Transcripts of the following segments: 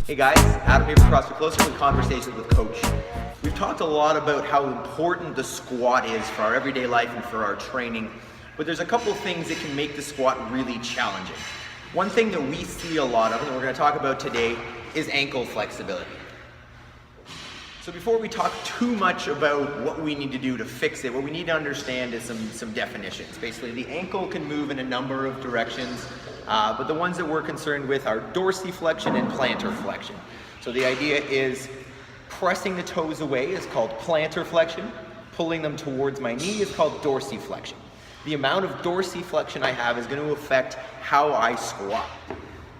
Hey guys, Adam here from CrossFit Closer with Conversations with Coach. We've talked a lot about how important the squat is for our everyday life and for our training, but there's a couple things that can make the squat really challenging. One thing that we see a lot of, and we're going to talk about today, is ankle flexibility. So before we talk too much about what we need to do to fix it, what we need to understand is some definitions. Basically, the ankle can move in a number of directions, but the ones that we're concerned with are dorsiflexion and plantar flexion. So the idea is pressing the toes away is called plantar flexion, pulling them towards my knee is called dorsiflexion. The amount of dorsiflexion I have is going to affect how I squat.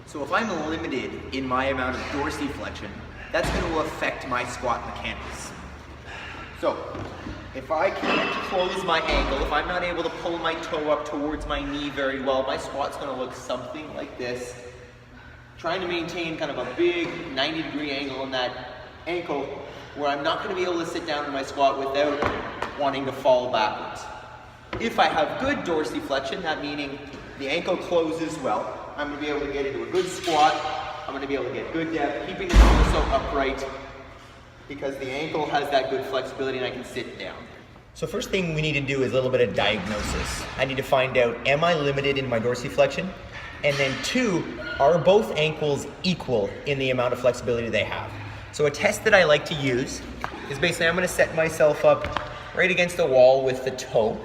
So if I'm limited in my amount of dorsiflexion, that's going to affect my squat mechanics. So, if I can't close my ankle, if I'm not able to pull my toe up towards my knee very well, my squat's going to look something like this. Trying to maintain kind of a big 90-degree angle in that ankle where I'm not going to be able to sit down in my squat without wanting to fall backwards. If I have good dorsiflexion, that meaning the ankle closes well, I'm going to be able to get into a good squat. I'm going to be able to get good depth, keeping the torso upright because the ankle has that good flexibility and I can sit down. So first thing we need to do is a little bit of diagnosis. I need to find out, am I limited in my dorsiflexion? And then two, are both ankles equal in the amount of flexibility they have? So a test that I like to use is basically I'm going to set myself up right against the wall with the toe.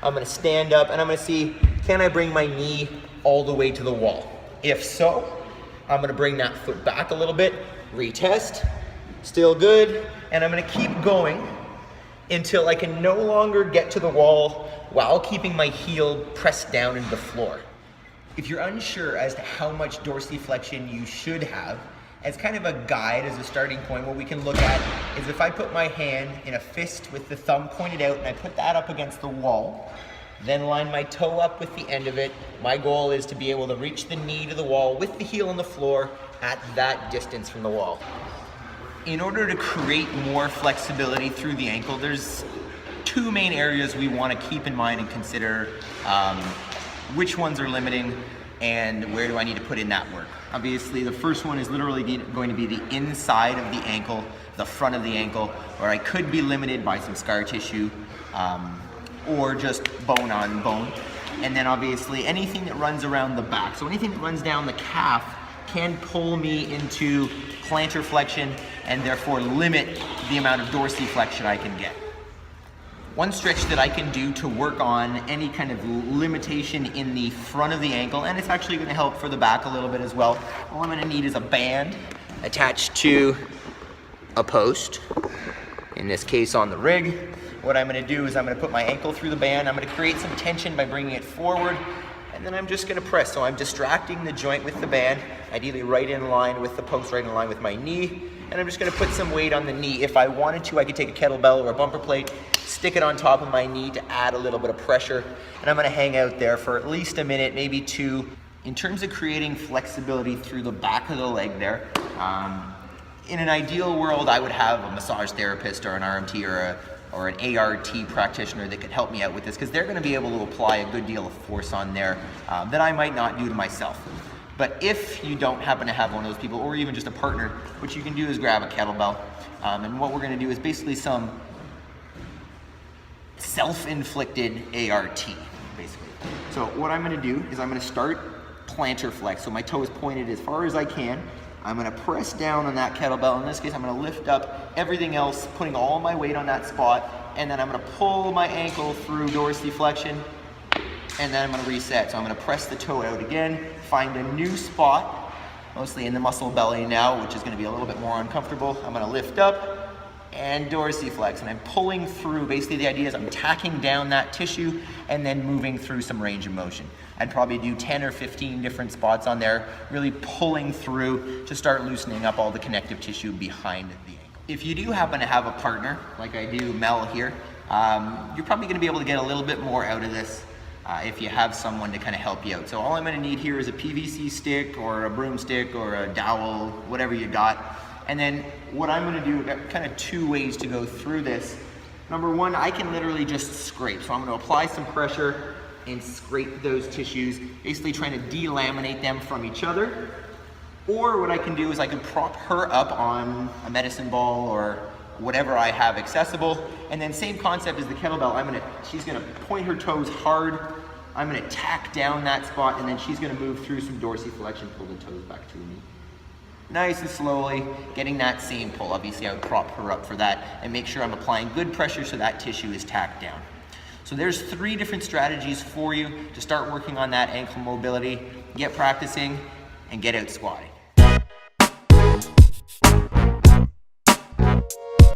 I'm going to stand up and I'm going to see, can I bring my knee all the way to the wall? If so, I'm going to bring that foot back a little bit, retest, still good, and I'm going to keep going until I can no longer get to the wall while keeping my heel pressed down into the floor. If you're unsure as to how much dorsiflexion you should have, as kind of a guide, as a starting point, what we can look at is if I put my hand in a fist with the thumb pointed out and I put that up against the wall, then line my toe up with the end of it. My goal is to be able to reach the knee to the wall with the heel on the floor at that distance from the wall. In order to create more flexibility through the ankle, there's two main areas we want to keep in mind and consider which ones are limiting and where do I need to put in that work. Obviously, the first one is literally going to be the inside of the ankle, the front of the ankle, where I could be limited by some scar tissue, or just bone on bone. And then obviously anything that runs around the back. So anything that runs down the calf can pull me into plantar flexion and therefore limit the amount of dorsiflexion I can get. One stretch that I can do to work on any kind of limitation in the front of the ankle, and it's actually going to help for the back a little bit as well. All I'm going to need is a band attached to a post, in this case on the rig. What I'm going to do is I'm going to put my ankle through the band. I'm going to create some tension by bringing it forward, and then I'm just going to press. So I'm distracting the joint with the band, ideally right in line with the post, right in line with my knee, and I'm just going to put some weight on the knee. If I wanted to, I could take a kettlebell or a bumper plate, stick it on top of my knee to add a little bit of pressure, and I'm going to hang out there for at least a minute, maybe two. In terms of creating flexibility through the back of the leg there, in an ideal world, I would have a massage therapist or an RMT or an ART practitioner that could help me out with this, because they're going to be able to apply a good deal of force on there that I might not do to myself. But if you don't happen to have one of those people, or even just a partner, what you can do is grab a kettlebell, and what we're going to do is basically some self-inflicted ART, basically. So what I'm going to do is I'm going to start plantar flex, so my toe is pointed as far as I can. I'm going to press down on that kettlebell. In this case, I'm going to lift up everything else, putting all my weight on that spot, and then I'm going to pull my ankle through dorsiflexion, and then I'm going to reset. So I'm going to press the toe out again, find a new spot, mostly in the muscle belly now, which is going to be a little bit more uncomfortable. I'm going to lift up and dorsiflex, and I'm pulling through. Basically, the idea is I'm tacking down that tissue and then moving through some range of motion. I'd probably do 10 or 15 different spots on there, really pulling through to start loosening up all the connective tissue behind the ankle. If you do happen to have a partner, like I do, Mel here, you're probably going to be able to get a little bit more out of this if you have someone to kind of help you out. So all I'm going to need here is a PVC stick or a broomstick or a dowel, whatever you got. And then what I'm going to do, I've got kind of two ways to go through this. Number one, I can literally just scrape. So I'm going to apply some pressure and scrape those tissues, basically trying to delaminate them from each other. Or what I can do is I can prop her up on a medicine ball or whatever I have accessible. And then same concept as the kettlebell, she's gonna point her toes hard. I'm gonna tack down that spot, and then she's gonna move through some dorsiflexion, pull the toes back to me. Nice and slowly, getting that same pull. Obviously I would prop her up for that and make sure I'm applying good pressure so that tissue is tacked down. So there's 3 different strategies for you to start working on that ankle mobility, get practicing, and get out squatting.